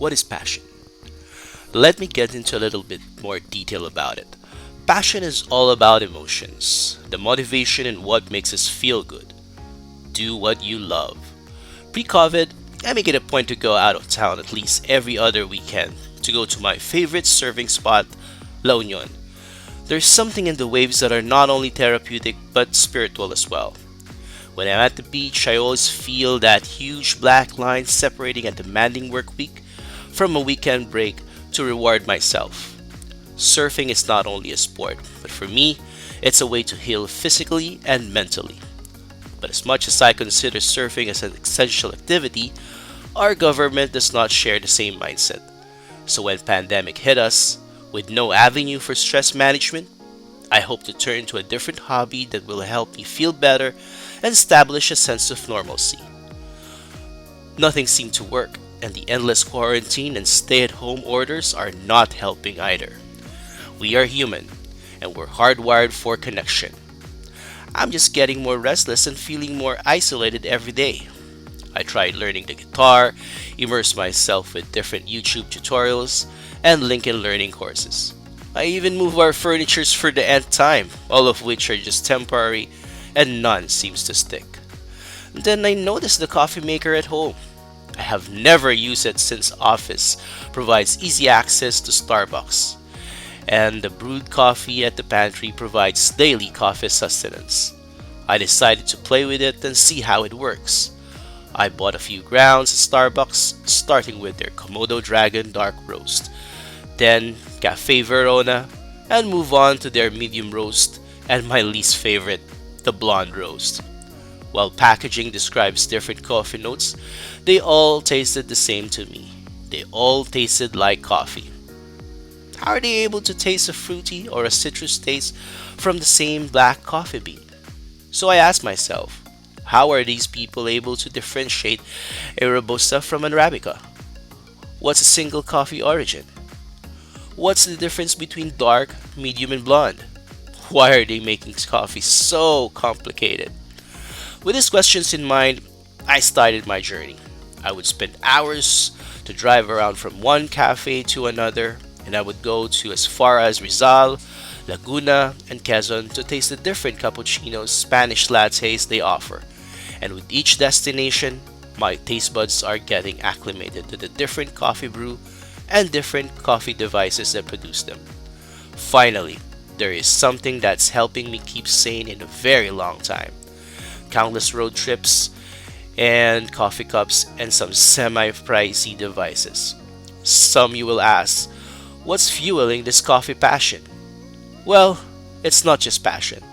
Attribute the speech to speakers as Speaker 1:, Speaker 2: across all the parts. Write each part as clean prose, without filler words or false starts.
Speaker 1: What is passion? Let me get into a little bit more detail about it. Passion is all about emotions, the motivation and what makes us feel good. Do what you love. Pre-COVID, I make it a point to go out of town at least every other weekend to go to my favorite surfing spot, La Union. There's something in the waves that are not only therapeutic but spiritual as well. When I'm at the beach, I always feel that huge black line separating a demanding work week from a weekend break to reward myself. Surfing is not only a sport, but for me, it's a way to heal physically and mentally. But as much as I consider surfing as an essential activity, our government does not share the same mindset. So when pandemic hit us, with no avenue for stress management, I hope to turn to a different hobby that will help me feel better and establish a sense of normalcy. Nothing seemed to work, and the endless quarantine and stay-at-home orders are not helping either. We are human, and we're hardwired for connection. I'm just getting more restless and feeling more isolated every day. I tried learning the guitar, immersed myself with different YouTube tutorials, and LinkedIn learning courses. I even move our furnitures for the nth time, all of which are just temporary and none seems to stick. Then I noticed the coffee maker at home. I have never used it since office provides easy access to Starbucks, and the brewed coffee at the pantry provides daily coffee sustenance. I decided to play with it and see how it works. I bought a few grounds at Starbucks, starting with their Komodo Dragon Dark Roast, then Cafe Verona, and move on to their medium roast and my least favorite, the blonde roast. While packaging describes different coffee notes, they all tasted the same to me. They all tasted like coffee. How are they able to taste a fruity or a citrus taste from the same black coffee bean? So I asked myself, how are these people able to differentiate a Robusta from an Arabica? What's a single coffee origin? What's the difference between dark, medium, and blonde? Why are they making coffee so complicated? With these questions in mind, I started my journey. I would spend hours to drive around from one cafe to another, and I would go to as far as Rizal, Laguna, and Quezon to taste the different cappuccinos, Spanish lattes they offer. And with each destination, my taste buds are getting acclimated to the different coffee brew and different coffee devices that produce them. Finally, there is something that's helping me keep sane in a very long time. Countless road trips and coffee cups and some semi-pricey devices. Some you will ask, what's fueling this coffee passion? Well, it's not just passion.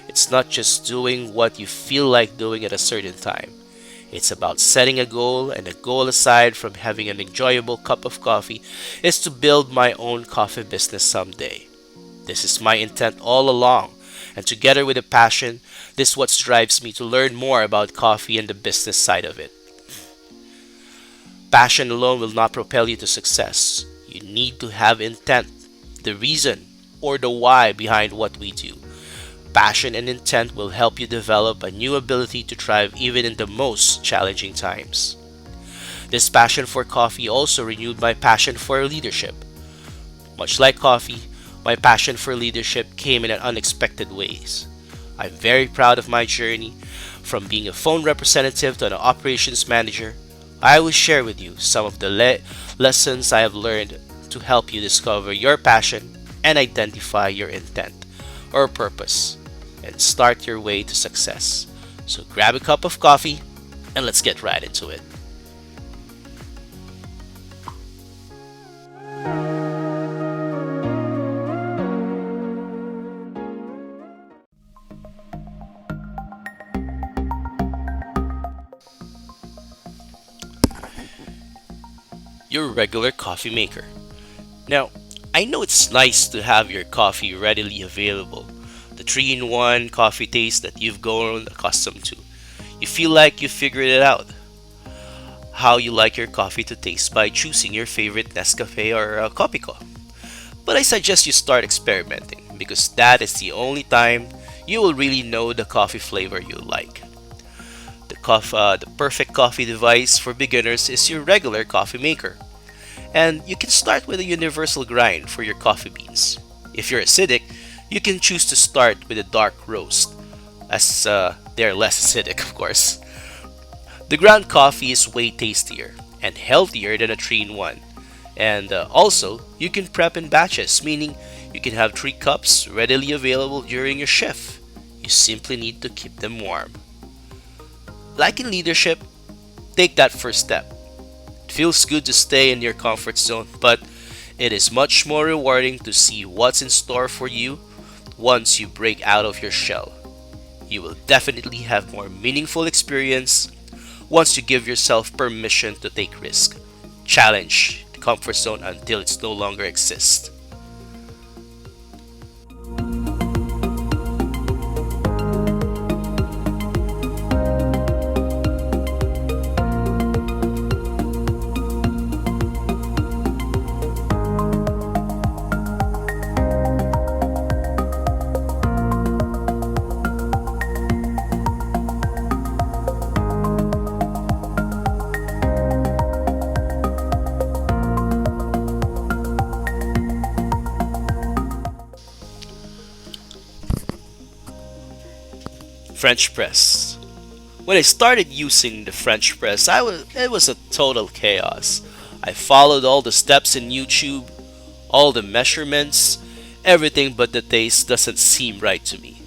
Speaker 1: It's not just doing what you feel like doing at a certain time. It's about setting a goal, and a goal aside from having an enjoyable cup of coffee is to build my own coffee business someday. This is my intent all along, and together with a passion, this is what drives me to learn more about coffee and the business side of it. Passion alone will not propel you to success. You need to have intent, the reason or the why behind what we do. Passion and intent will help you develop a new ability to thrive even in the most challenging times. This passion for coffee also renewed my passion for leadership. Much like coffee, my passion for leadership came in unexpected ways. I'm very proud of my journey. From being a phone representative to an operations manager, I will share with you some of the lessons I have learned to help you discover your passion and identify your intent or purpose and start your way to success. So grab a cup of coffee and let's get right into it. Your regular coffee maker. Now, I know it's nice to have your coffee readily available, the 3-in-1 coffee taste that you've grown accustomed to. You feel like you figured it out, how you like your coffee to taste by choosing your favorite Nescafe or Kopiko. But I suggest you start experimenting because that is the only time you will really know the coffee flavor you like. The perfect coffee device for beginners is your regular coffee maker. And you can start with a universal grind for your coffee beans. If you're acidic, you can choose to start with a dark roast, as they're less acidic, of course. The ground coffee is way tastier and healthier than a 3-in-1. And also, you can prep in batches, meaning you can have 3 cups readily available during your shift. You simply need to keep them warm. Like in leadership, take that first step. It feels good to stay in your comfort zone, but it is much more rewarding to see what's in store for you once you break out of your shell. You will definitely have more meaningful experience once you give yourself permission to take risk. Challenge the comfort zone until it no longer exists. French press. When I started using the French press, it was a total chaos. I followed all the steps in YouTube, all the measurements, everything, but the taste doesn't seem right to me.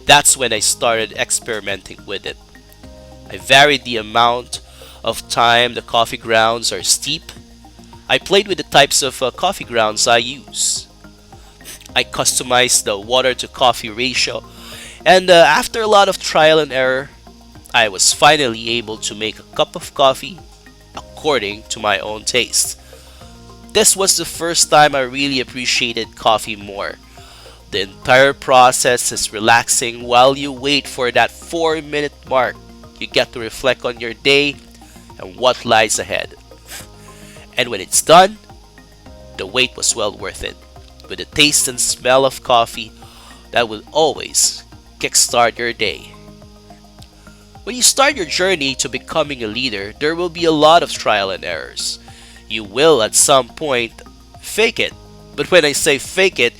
Speaker 1: That's when I started experimenting with it. I varied the amount of time the coffee grounds are steep. I played with the types of coffee grounds I use. I customized the water to coffee ratio, and after a lot of trial and error, I was finally able to make a cup of coffee according to my own taste. This was the first time I really appreciated coffee more. The entire process is relaxing while you wait for that 4-minute mark. You get to reflect on your day and what lies ahead. And when it's done, the wait was well worth it. With the taste and smell of coffee that will always kickstart your day. When you start your journey to becoming a leader, there will be a lot of trial and errors. You will at some point fake it. But when I say fake it,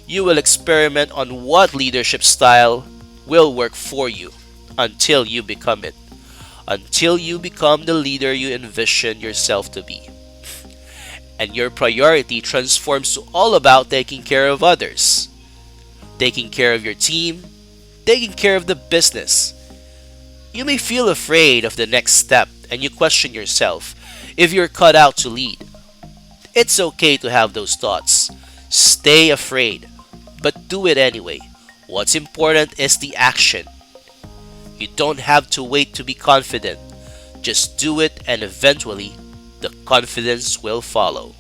Speaker 1: you will experiment on what leadership style will work for you until you become it. Until you become the leader you envision yourself to be. And your priority transforms to all about taking care of others, taking care of your team, taking care of the business. You may feel afraid of the next step and you question yourself if you're cut out to lead. It's okay to have those thoughts. Stay afraid, but do it anyway. What's important is the action. You don't have to wait to be confident. Just do it and eventually the confidence will follow.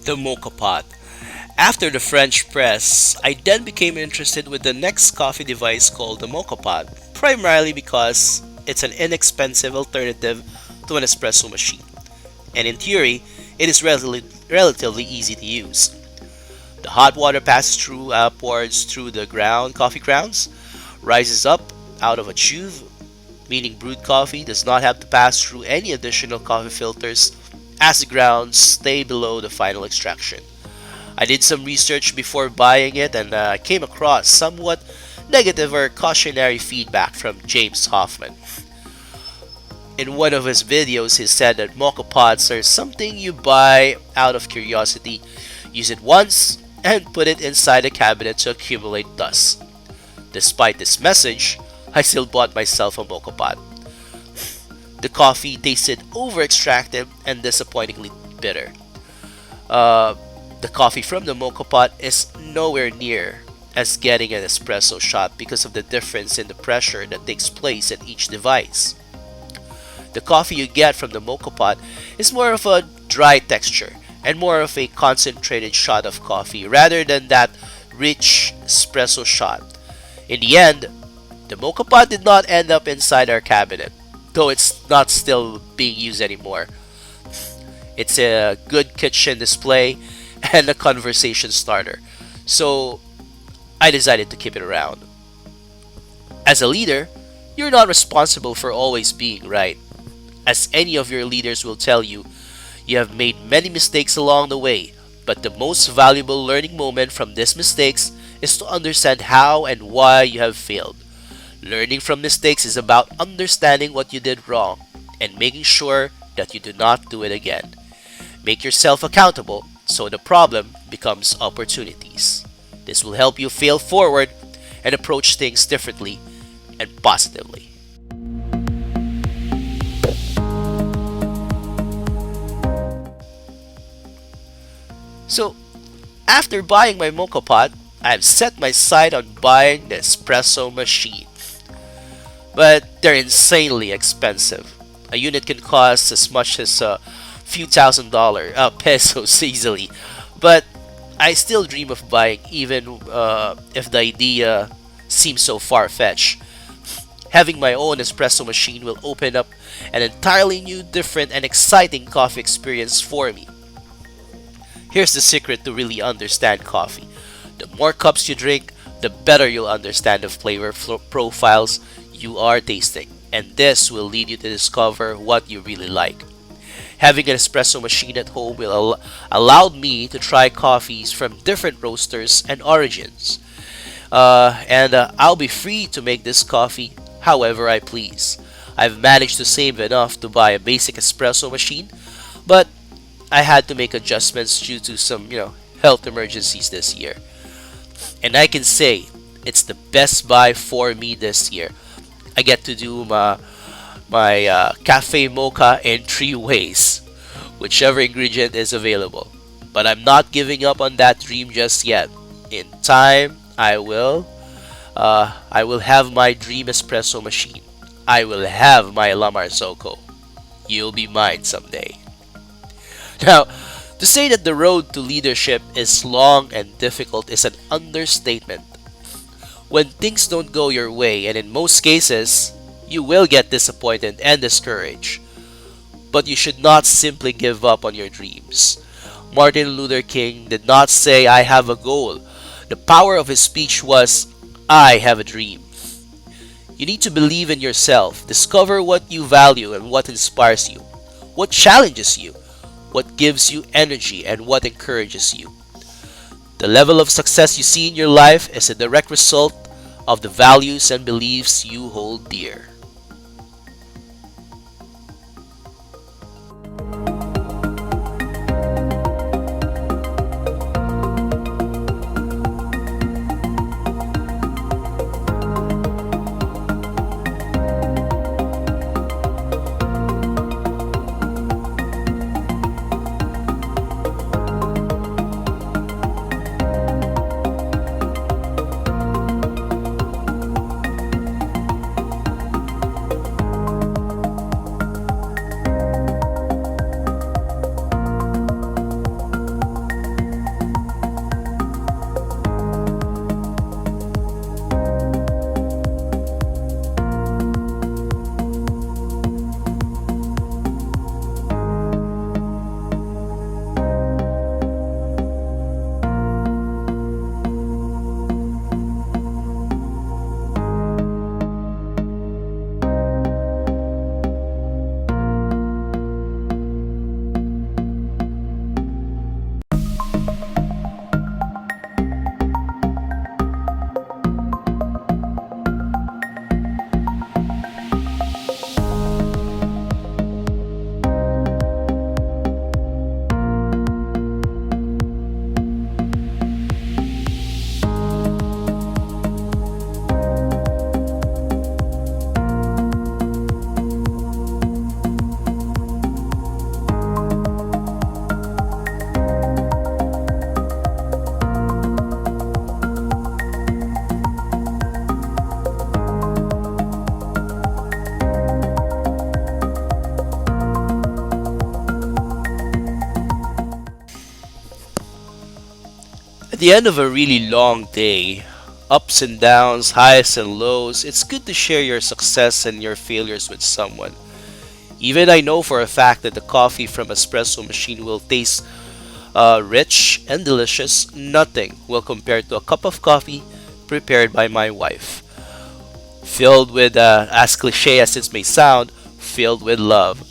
Speaker 1: The Mocha pot. After the French press, I then became interested with the next coffee device called the Mocha pot, primarily because it's an inexpensive alternative to an espresso machine. And in theory, it is relatively easy to use. The hot water passes through upwards through the ground coffee grounds, rises up out of a tube, meaning brewed coffee does not have to pass through any additional coffee filters as the grounds stay below the final extraction. I did some research before buying it and came across somewhat negative or cautionary feedback from James Hoffman. In one of his videos, he said that mocha pots are something you buy out of curiosity, use it once, and put it inside a cabinet to accumulate dust. Despite this message, I still bought myself a mocha pot. The coffee tasted over extracted and disappointingly bitter. The coffee from the mocha pot is nowhere near as getting an espresso shot because of the difference in the pressure that takes place at each device. The coffee you get from the mocha pot is more of a dry texture and more of a concentrated shot of coffee rather than that rich espresso shot. In the end, the mocha pot did not end up inside our cabinet, though it's not still being used anymore. It's a good kitchen display and a conversation starter, so I decided to keep it around. As a leader, you're not responsible for always being right. As any of your leaders will tell you, you have made many mistakes along the way, but the most valuable learning moment from these mistakes is to understand how and why you have failed. Learning from mistakes is about understanding what you did wrong and making sure that you do not do it again. Make yourself accountable so the problem becomes opportunities. This will help you fail forward and approach things differently and positively. So, after buying my mocha pot, I've set my sight on buying the espresso machine. But they're insanely expensive. A unit can cost as much as a few $1,000 pesos easily. But I still dream of buying even if the idea seems so far-fetched. Having my own espresso machine will open up an entirely new, different, and exciting coffee experience for me. Here's the secret to really understand coffee. The more cups you drink, the better you'll understand the flavor profiles you are tasting, and this will lead you to discover what you really like. Having an espresso machine at home will allow me to try coffees from different roasters and origins. And I'll be free to make this coffee however I please. I've managed to save enough to buy a basic espresso machine, but I had to make adjustments due to some, health emergencies this year. And I can say it's the best buy for me this year. I get to do my cafe mocha in 3 ways, whichever ingredient is available. But I'm not giving up on that dream just yet. In time, I will have my dream espresso machine. I will have my La Marzocco. You'll be mine someday. Now, to say that the road to leadership is long and difficult is an understatement. When things don't go your way, and in most cases, you will get disappointed and discouraged. But you should not simply give up on your dreams. Martin Luther King did not say, "I have a goal." The power of his speech was, "I have a dream." You need to believe in yourself, discover what you value and what inspires you, what challenges you, what gives you energy, and what encourages you. The level of success you see in your life is a direct result of the values and beliefs you hold dear. At the end of a really long day, ups and downs, highs and lows, it's good to share your success and your failures with someone. Even I know for a fact that the coffee from Espresso machine will taste rich and delicious. Nothing will compare to a cup of coffee prepared by my wife, filled with, as cliche as it may sound, filled with love.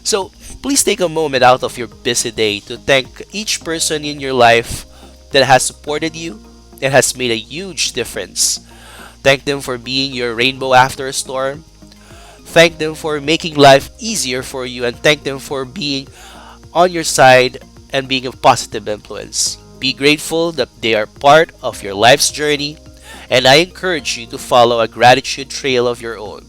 Speaker 1: So please take a moment out of your busy day to thank each person in your life that has supported you and has made a huge difference. Thank them for being your rainbow after a storm. Thank them for making life easier for you, and thank them for being on your side and being a positive influence. Be grateful that they are part of your life's journey, and I encourage you to follow a gratitude trail of your own.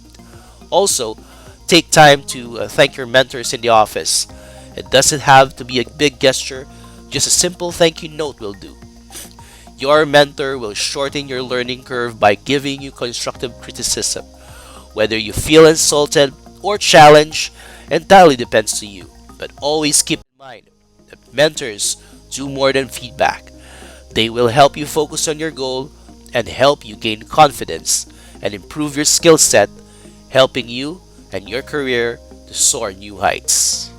Speaker 1: Also, take time to thank your mentors in the office. It doesn't have to be a big gesture, just a simple thank you note will do. Your mentor will shorten your learning curve by giving you constructive criticism. Whether you feel insulted or challenged entirely depends to you. But always keep in mind that mentors do more than feedback. They will help you focus on your goal and help you gain confidence and improve your skill set, helping you and your career to soar new heights.